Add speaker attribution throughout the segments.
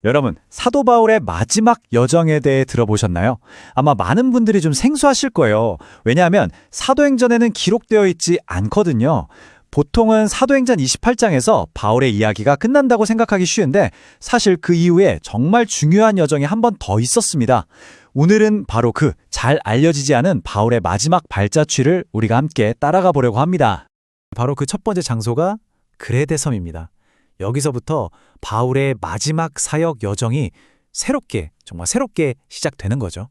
Speaker 1: 여러분, 사도 바울의 마지막 여정에 대해 들어보셨나요? 아마 많은 분들이 좀 생소하실 거예요. 왜냐하면 사도행전에는 기록되어 있지 않거든요. 보통은 사도행전 28장에서 바울의 이야기가 끝난다고 생각하기 쉬운데 사실 그 이후에 정말 중요한 여정이 한 번 더 있었습니다. 오늘은 바로 그 잘 알려지지 않은 바울의 마지막 발자취를 우리가 함께 따라가 보려고 합니다. 바로 그 첫 번째 장소가 그레데 섬입니다. 여기서부터 바울의 마지막 사역 여정이 정말 새롭게 시작되는 거죠.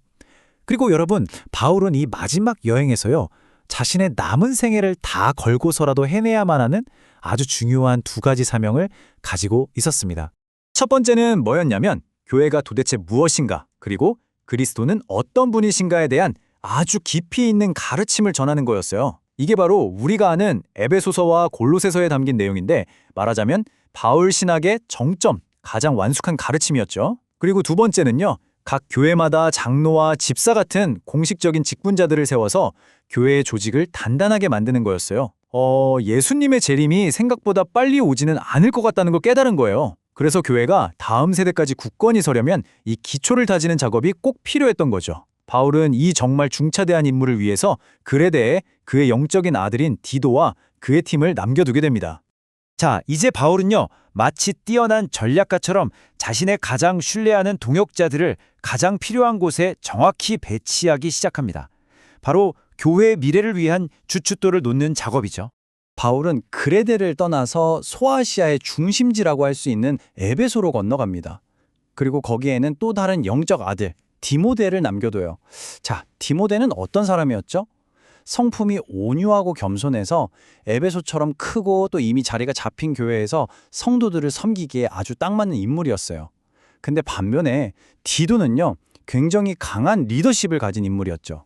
Speaker 1: 그리고 여러분, 바울은 이 마지막 여행에서요, 자신의 남은 생애를 다 걸고서라도 해내야만 하는 아주 중요한 두 가지 사명을 가지고 있었습니다. 첫 번째는 뭐였냐면, 교회가 도대체 무엇인가, 그리고 그리스도는 어떤 분이신가에 대한 아주 깊이 있는 가르침을 전하는 거였어요. 이게 바로 우리가 아는 에베소서와 골로새서에 담긴 내용인데, 말하자면 바울 신학의 정점, 가장 완숙한 가르침이었죠. 그리고 두 번째는요, 각 교회마다 장로와 집사 같은 공식적인 직분자들을 세워서 교회의 조직을 단단하게 만드는 거였어요. 예수님의 재림이 생각보다 빨리 오지는 않을 것 같다는 걸 깨달은 거예요. 그래서 교회가 다음 세대까지 굳건히 서려면 이 기초를 다지는 작업이 꼭 필요했던 거죠. 바울은 이 정말 중차대한 임무를 위해서 그레데에 그의 영적인 아들인 디도와 그의 팀을 남겨두게 됩니다. 자, 이제 바울은요, 마치 뛰어난 전략가처럼 자신의 가장 신뢰하는 동역자들을 가장 필요한 곳에 정확히 배치하기 시작합니다. 바로 교회의 미래를 위한 주춧돌을 놓는 작업이죠. 바울은 그레데를 떠나서 소아시아의 중심지라고 할 수 있는 에베소로 건너갑니다. 그리고 거기에는 또 다른 영적 아들, 디모데를 남겨둬요. 자, 디모데는 어떤 사람이었죠? 성품이 온유하고 겸손해서 에베소처럼 크고 또 이미 자리가 잡힌 교회에서 성도들을 섬기기에 아주 딱 맞는 인물이었어요. 근데 반면에 디도는요, 굉장히 강한 리더십을 가진 인물이었죠.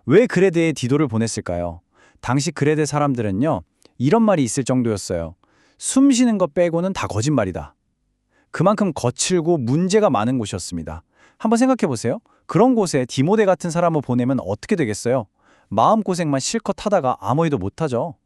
Speaker 1: 왜 그레데에 디도를 보냈을까요? 당시 그레데 사람들은요, 이런 말이 있을 정도였어요. 숨 쉬는 것 빼고는 다 거짓말이다. 그만큼 거칠고 문제가 많은 곳이었습니다. 한번 생각해 보세요. 그런 곳에 디모데 같은 사람을 보내면 어떻게 되겠어요? 마음고생만 실컷 하다가 아무 일도 못하죠.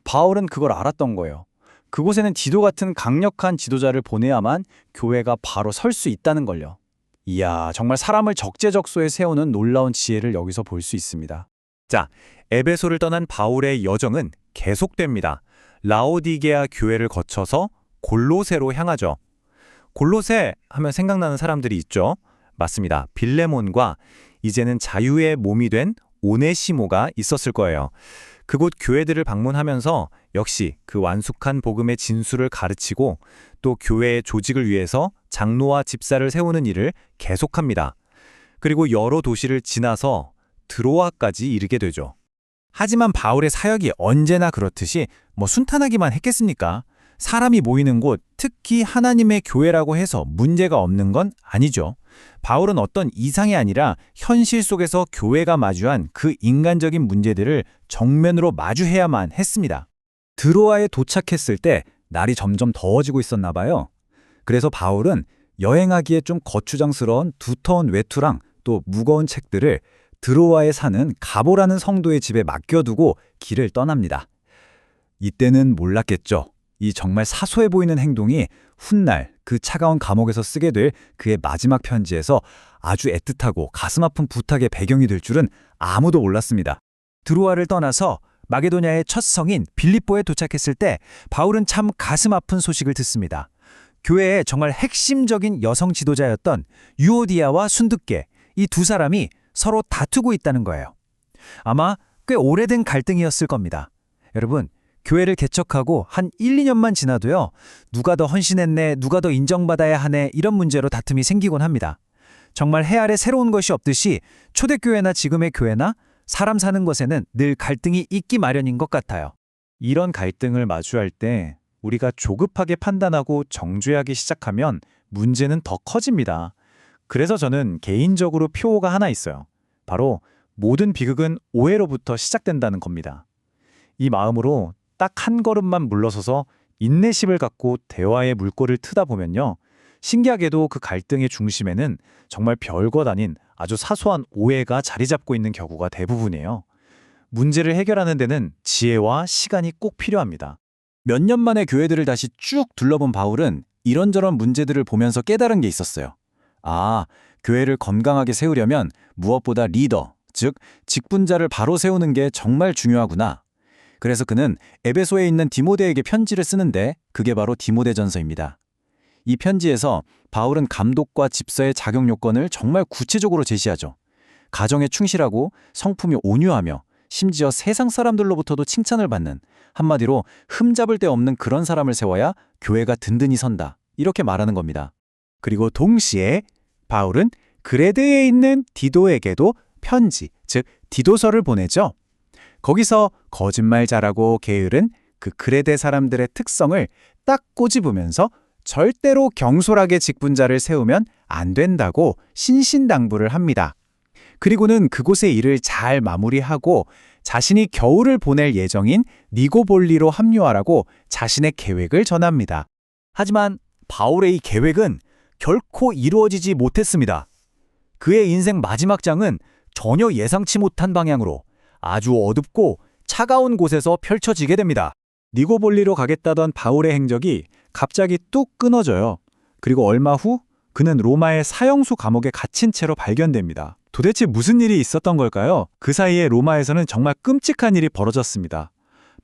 Speaker 1: 바울은 그걸 알았던 거예요. 그곳에는 디도 같은 강력한 지도자를 보내야만 교회가 바로 설 수 있다는 걸요. 이야, 정말 사람을 적재적소에 세우는 놀라운 지혜를 여기서 볼 수 있습니다. 자, 에베소를 떠난 바울의 여정은 계속됩니다. 라오디게아 교회를 거쳐서 골로새로 향하죠. 골로새 하면 생각나는 사람들이 있죠. 맞습니다. 빌레몬과 이제는 자유의 몸이 된 오네시모가 있었을 거예요. 그곳 교회들을 방문하면서 역시 그 완숙한 복음의 진수를 가르치고 또 교회의 조직을 위해서 장로와 집사를 세우는 일을 계속합니다. 그리고 여러 도시를 지나서 드로아까지 이르게 되죠. 하지만 바울의 사역이 언제나 그렇듯이 순탄하기만 했겠습니까? 사람이 모이는 곳, 특히 하나님의 교회라고 해서 문제가 없는 건 아니죠. 바울은 어떤 이상이 아니라 현실 속에서 교회가 마주한 그 인간적인 문제들을 정면으로 마주해야만 했습니다. 드로아에 도착했을 때 날이 점점 더워지고 있었나 봐요. 그래서 바울은 여행하기에 좀 거추장스러운 두터운 외투랑 또 무거운 책들을 드로아에 사는 가보라는 성도의 집에 맡겨두고 길을 떠납니다. 이때는 몰랐겠죠. 이 정말 사소해 보이는 행동이 훗날 그 차가운 감옥에서 쓰게 될 그의 마지막 편지에서 아주 애틋하고 가슴 아픈 부탁의 배경이 될 줄은 아무도 몰랐습니다. 드로아를 떠나서 마게도냐의 첫 성인 빌립보에 도착했을 때 바울은 참 가슴 아픈 소식을 듣습니다. 교회의 정말 핵심적인 여성 지도자였던 유오디아와 순두께, 이 두 사람이 서로 다투고 있다는 거예요. 아마 꽤 오래된 갈등이었을 겁니다. 여러분, 교회를 개척하고 한 1, 2년만 지나도요, 누가 더 헌신했네, 누가 더 인정받아야 하네, 이런 문제로 다툼이 생기곤 합니다. 정말 해 아래 새로운 것이 없듯이 초대교회나 지금의 교회나 사람 사는 것에는 늘 갈등이 있기 마련인 것 같아요. 이런 갈등을 마주할 때 우리가 조급하게 판단하고 정죄하기 시작하면 문제는 더 커집니다. 그래서 저는 개인적으로 표어가 하나 있어요. 바로 모든 비극은 오해로부터 시작된다는 겁니다. 이 마음으로 딱 한 걸음만 물러서서 인내심을 갖고 대화의 물꼬를 트다 보면요, 신기하게도 그 갈등의 중심에는 정말 별것 아닌 아주 사소한 오해가 자리 잡고 있는 경우가 대부분이에요. 문제를 해결하는 데는 지혜와 시간이 꼭 필요합니다. 몇 년 만에 교회들을 다시 쭉 둘러본 바울은 이런저런 문제들을 보면서 깨달은 게 있었어요. 아, 교회를 건강하게 세우려면 무엇보다 리더, 즉 직분자를 바로 세우는 게 정말 중요하구나. 그래서 그는 에베소에 있는 디모데에게 편지를 쓰는데 그게 바로 디모데전서입니다. 이 편지에서 바울은 감독과 집사의 자격 요건을 정말 구체적으로 제시하죠. 가정에 충실하고 성품이 온유하며 심지어 세상 사람들로부터도 칭찬을 받는, 한마디로 흠잡을 데 없는 그런 사람을 세워야 교회가 든든히 선다. 이렇게 말하는 겁니다.
Speaker 2: 그리고 동시에 바울은 그레데에 있는 디도에게도 편지, 즉 디도서를 보내죠. 거기서 거짓말 잘하고 게으른 그 그레데 사람들의 특성을 딱 꼬집으면서 절대로 경솔하게 직분자를 세우면 안 된다고 신신당부를 합니다. 그리고는 그곳의 일을 잘 마무리하고 자신이 겨울을 보낼 예정인 니고볼리로 합류하라고 자신의 계획을 전합니다.
Speaker 1: 하지만 바울의 이 계획은 결코 이루어지지 못했습니다. 그의 인생 마지막 장은 전혀 예상치 못한 방향으로 아주 어둡고 차가운 곳에서 펼쳐지게 됩니다. 니고볼리로 가겠다던 바울의 행적이 갑자기 뚝 끊어져요. 그리고 얼마 후 그는 로마의 사형수 감옥에 갇힌 채로 발견됩니다. 도대체 무슨 일이 있었던 걸까요? 그 사이에 로마에서는 정말 끔찍한 일이 벌어졌습니다.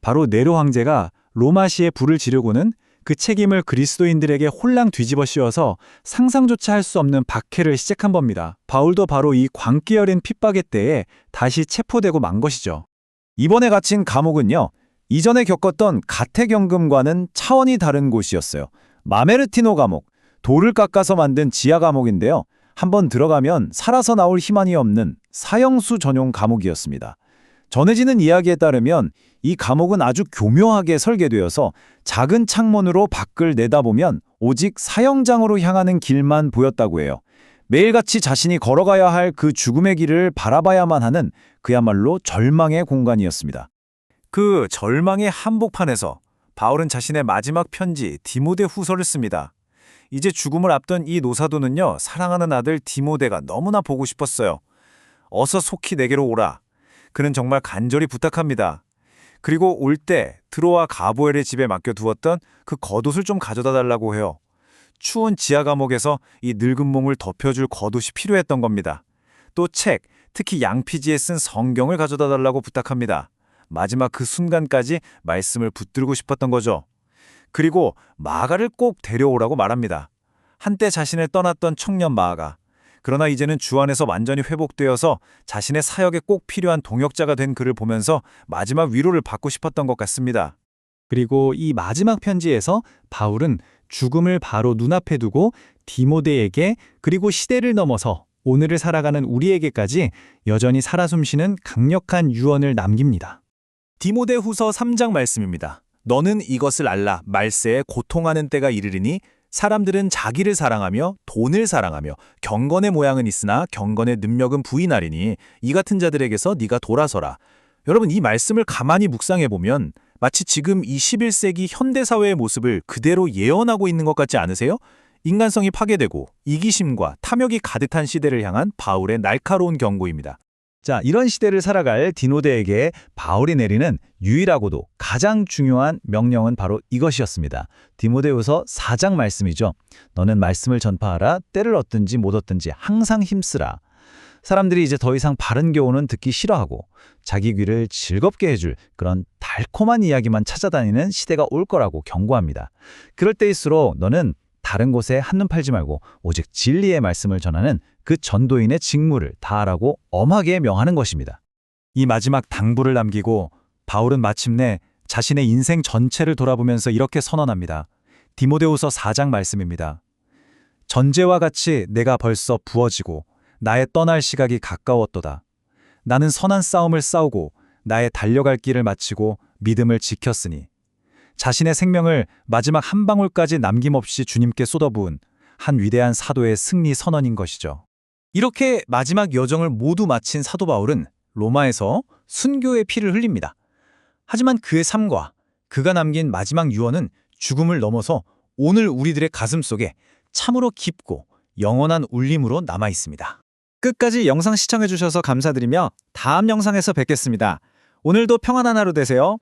Speaker 1: 바로 네로 황제가 로마시에 불을 지르고는 그 책임을 그리스도인들에게 홀랑 뒤집어 씌워서 상상조차 할 수 없는 박해를 시작한 겁니다. 바울도 바로 이 광기 어린 핍박의 때에 다시 체포되고 만 것이죠. 이번에 갇힌 감옥은요, 이전에 겪었던 가택연금과는 차원이 다른 곳이었어요. 마메르티노 감옥, 돌을 깎아서 만든 지하 감옥인데요. 한번 들어가면 살아서 나올 희망이 없는 사형수 전용 감옥이었습니다. 전해지는 이야기에 따르면 이 감옥은 아주 교묘하게 설계되어서 작은 창문으로 밖을 내다보면 오직 사형장으로 향하는 길만 보였다고 해요. 매일같이 자신이 걸어가야 할 그 죽음의 길을 바라봐야만 하는 그야말로 절망의 공간이었습니다. 그 절망의 한복판에서 바울은 자신의 마지막 편지 디모데 후서를 씁니다. 이제 죽음을 앞둔 이 노사도는요, 사랑하는 아들 디모데가 너무나 보고 싶었어요. 어서 속히 내게로 오라. 그는 정말 간절히 부탁합니다. 그리고 올 때 드로아 가보엘의 집에 맡겨두었던 그 겉옷을 좀 가져다 달라고 해요. 추운 지하 감옥에서 이 늙은 몸을 덮여줄 겉옷이 필요했던 겁니다. 또 책, 특히 양피지에 쓴 성경을 가져다 달라고 부탁합니다. 마지막 그 순간까지 말씀을 붙들고 싶었던 거죠. 그리고 마가를 꼭 데려오라고 말합니다. 한때 자신을 떠났던 청년 마가. 그러나 이제는 주 안에서 완전히 회복되어서 자신의 사역에 꼭 필요한 동역자가 된 그를 보면서 마지막 위로를 받고 싶었던 것 같습니다. 그리고 이 마지막 편지에서 바울은 죽음을 바로 눈앞에 두고 디모데에게, 그리고 시대를 넘어서 오늘을 살아가는 우리에게까지 여전히 살아 숨쉬는 강력한 유언을 남깁니다. 디모데 후서 3장 말씀입니다. 너는 이것을 알라. 말세에 고통하는 때가 이르리니 사람들은 자기를 사랑하며 돈을 사랑하며 경건의 모양은 있으나 경건의 능력은 부인하리니 이 같은 자들에게서 네가 돌아서라. 여러분, 이 말씀을 가만히 묵상해보면 마치 지금 이 11세기 현대사회의 모습을 그대로 예언하고 있는 것 같지 않으세요? 인간성이 파괴되고 이기심과 탐욕이 가득한 시대를 향한 바울의 날카로운 경고입니다. 자, 이런 시대를 살아갈 디모데에게 바울이 내리는 유일하고도 가장 중요한 명령은 바로 이것이었습니다. 디모데후서 4장 말씀이죠. 너는 말씀을 전파하라. 때를 얻든지 못 얻든지 항상 힘쓰라. 사람들이 이제 더 이상 바른 교훈은 듣기 싫어하고 자기 귀를 즐겁게 해줄 그런 달콤한 이야기만 찾아다니는 시대가 올 거라고 경고합니다. 그럴 때일수록 너는 다른 곳에 한눈 팔지 말고 오직 진리의 말씀을 전하는 그 전도인의 직무를 다하라고 엄하게 명하는 것입니다. 이 마지막 당부를 남기고 바울은 마침내 자신의 인생 전체를 돌아보면서 이렇게 선언합니다. 디모데후서 4장 말씀입니다. 전제와 같이 내가 벌써 부어지고 나의 떠날 시각이 가까웠도다. 나는 선한 싸움을 싸우고 나의 달려갈 길을 마치고 믿음을 지켰으니 자신의 생명을 마지막 한 방울까지 남김없이 주님께 쏟아부은 한 위대한 사도의 승리 선언인 것이죠. 이렇게 마지막 여정을 모두 마친 사도 바울은 로마에서 순교의 피를 흘립니다. 하지만 그의 삶과 그가 남긴 마지막 유언은 죽음을 넘어서 오늘 우리들의 가슴 속에 참으로 깊고 영원한 울림으로 남아 있습니다. 끝까지 영상 시청해주셔서 감사드리며 다음 영상에서 뵙겠습니다. 오늘도 평안한 하루 되세요.